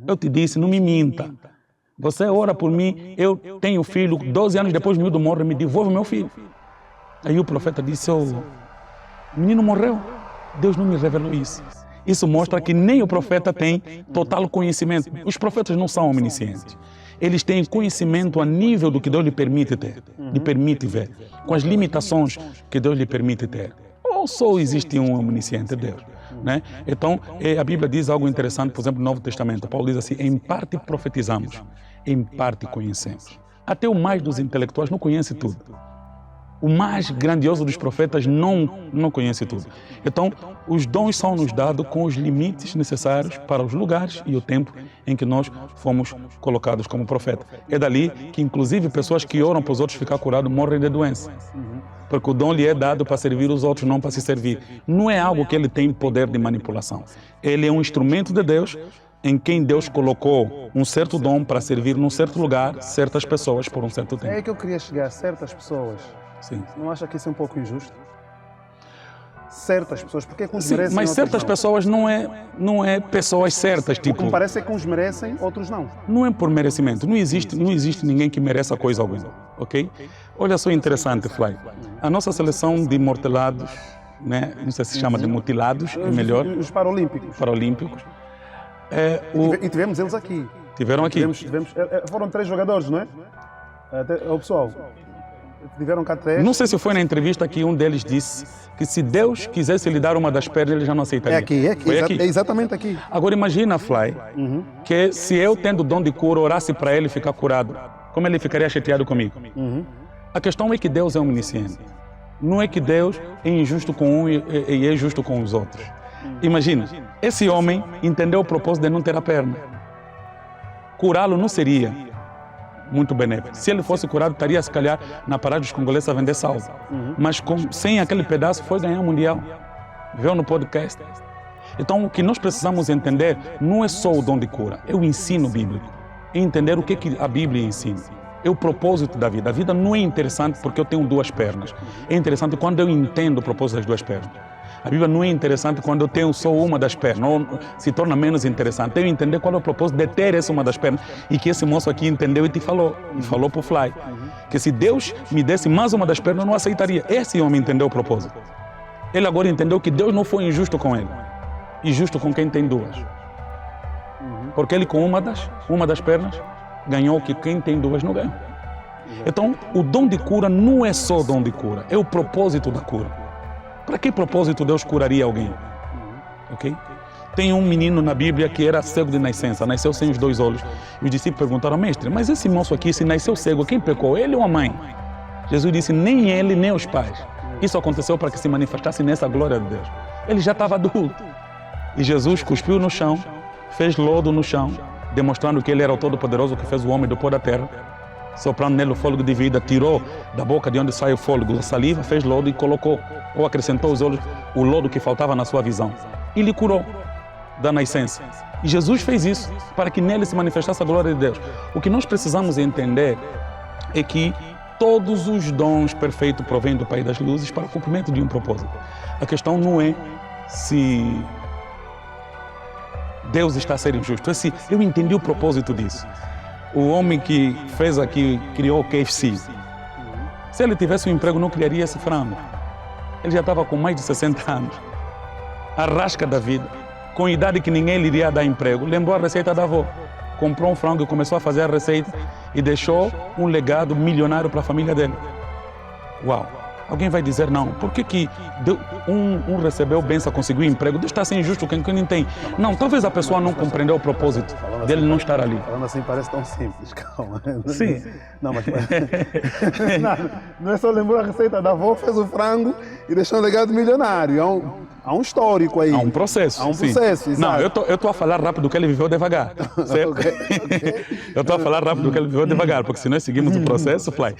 Eu te disse, não me minta. Você ora por mim, eu tenho filho, 12 anos depois o miúdo morre, me devolve meu filho. Aí o profeta disse, o menino morreu, Deus não me revelou isso. Isso mostra que nem o profeta tem total conhecimento. Os profetas não são omniscientes. Eles têm conhecimento a nível do que Deus lhe permite ter, lhe permite ver, com as limitações que Deus lhe permite ter. Ou só existe um omnisciente, Deus. Né? Então, a Bíblia diz algo interessante, por exemplo, no Novo Testamento. Paulo diz assim, em parte profetizamos, em parte conhecemos. Até o mais dos intelectuais não conhece tudo. O mais grandioso dos profetas não conhece tudo. Então, os dons são nos dados com os limites necessários para os lugares e o tempo em que nós fomos colocados como profeta. É dali que, inclusive, pessoas que oram para os outros ficar curados morrem de doença. Porque o dom lhe é dado para servir os outros, não para se servir. Não é algo que ele tem poder de manipulação. Ele é um instrumento de Deus em quem Deus colocou um certo dom para servir num certo lugar, certas pessoas por um certo tempo. É aí que eu queria chegar, certas pessoas. Sim. Não acha que isso é um pouco injusto? Certas pessoas, porque é que uns Sim, merecem mas outros certas não? pessoas não é pessoas certas, O tipo... que me parece é que uns merecem, outros não. Não é por merecimento, não existe ninguém que mereça coisa alguma, ok? Olha só interessante, Fly. A nossa seleção de mortelados, né? Não sei se chama de mutilados, é melhor. Os paralímpicos. Paralímpicos. E tivemos eles aqui. Tiveram aqui. Foram 3 jogadores, não é? O pessoal. Tiveram cá 3. Não sei se foi na entrevista que um deles disse que se Deus quisesse lhe dar uma das pernas, ele já não aceitaria. Foi aqui. É exatamente aqui. Agora imagina, Fly, que se eu tendo o dom de cura, orasse para ele ficar curado, como ele ficaria chateado comigo? A questão é que Deus é omnisciente. Não é que Deus é injusto com um e é justo com os outros. Imagina, esse homem entendeu o propósito de não ter a perna. Curá-lo não seria muito benéfico. Se ele fosse curado, estaria, se calhar, na parada dos congoleses a vender sal. Mas sem aquele pedaço, foi ganhar o Mundial. Viu no podcast. Então, o que nós precisamos entender não é só o dom de cura, é o ensino bíblico. É entender o que a Bíblia ensina. É o propósito da vida. A vida não é interessante porque eu tenho 2 pernas. É interessante quando eu entendo o propósito das 2 pernas. A Bíblia não é interessante quando eu tenho só uma das pernas, ou se torna menos interessante. Eu entender qual é o propósito de ter essa uma das pernas e que esse moço aqui entendeu e te falou. E falou para o Fly. Que se Deus me desse mais uma das pernas, eu não aceitaria. Esse homem entendeu o propósito. Ele agora entendeu que Deus não foi injusto com ele. Injusto com quem tem 2. Porque ele com uma das pernas ganhou que quem tem 2 não ganha. Então, o dom de cura não é só dom de cura, é o propósito da cura. Para que propósito Deus curaria alguém? Ok? Tem um menino na Bíblia que era cego de nascença, nasceu sem os 2 olhos. E os discípulos perguntaram, mestre, mas esse moço aqui, se nasceu cego, quem pecou, ele ou a mãe? Jesus disse, nem ele, nem os pais. Isso aconteceu para que se manifestasse nessa glória de Deus. Ele já estava adulto. E Jesus cuspiu no chão, fez lodo no chão, demonstrando que ele era o Todo-Poderoso que fez o homem do pó da terra. Soprando nele o fôlego de vida, tirou da boca de onde sai o fôlego a saliva, fez lodo e colocou, ou acrescentou aos olhos o lodo que faltava na sua visão. E lhe curou da nascença. E Jesus fez isso para que nele se manifestasse a glória de Deus. O que nós precisamos entender é que todos os dons perfeitos provêm do Pai das Luzes para o cumprimento de um propósito. A questão não é se Deus está a ser injusto, é se eu entendi o propósito disso. O homem que fez aqui, criou o KFC. Se ele tivesse um emprego, não criaria esse frango. Ele já estava com mais de 60 anos. A rasca da vida. Com idade que ninguém lhe iria dar emprego. Lembrou a receita da avó. Comprou um frango e começou a fazer a receita e deixou um legado milionário para a família dele. Uau! Alguém vai dizer não. Por que um recebeu bênção, conseguiu emprego? Deus está sendo injusto com quem não tem. Não, talvez a pessoa não compreendeu o propósito dele não estar ali. Falando assim parece tão simples, calma. Sim. Não, mas não é só lembrar a receita da avó, fez o frango e deixou um legado milionário. Há um histórico aí. Há um processo. Há um processo, exato. Não, eu estou a falar rápido que ele viveu devagar. Certo? Okay. Eu estou a falar rápido que ele viveu devagar, porque se nós seguimos o processo, Fly,